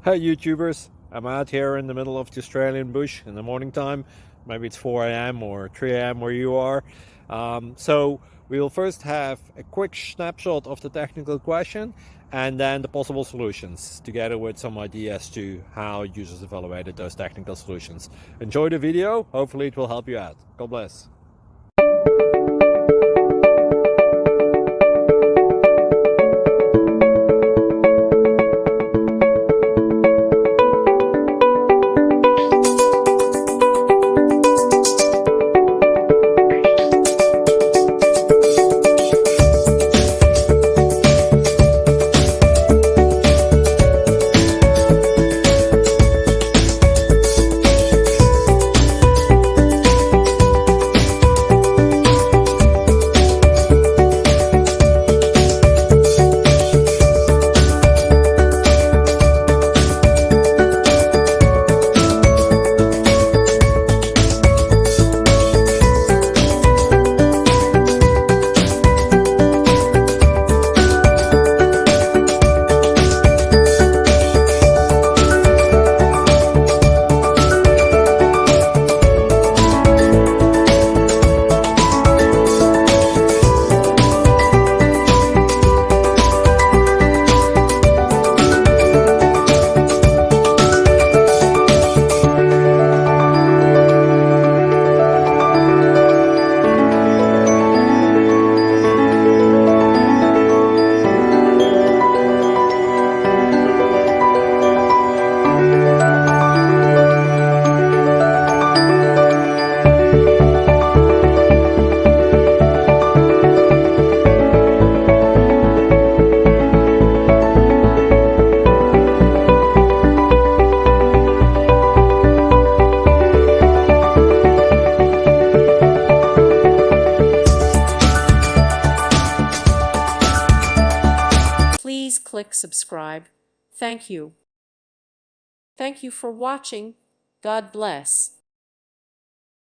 Hey YouTubers, I'm out here in the middle of the Australian bush in the morning time. Maybe it's 4 a.m. or 3 a.m. where you are. So we will first have a quick snapshot of the technical question and then the possible solutions, together with some ideas to how users evaluated those technical solutions. Enjoy the video, hopefully it will help you out. God bless. Please click subscribe. Thank you. Thank you for watching. God bless.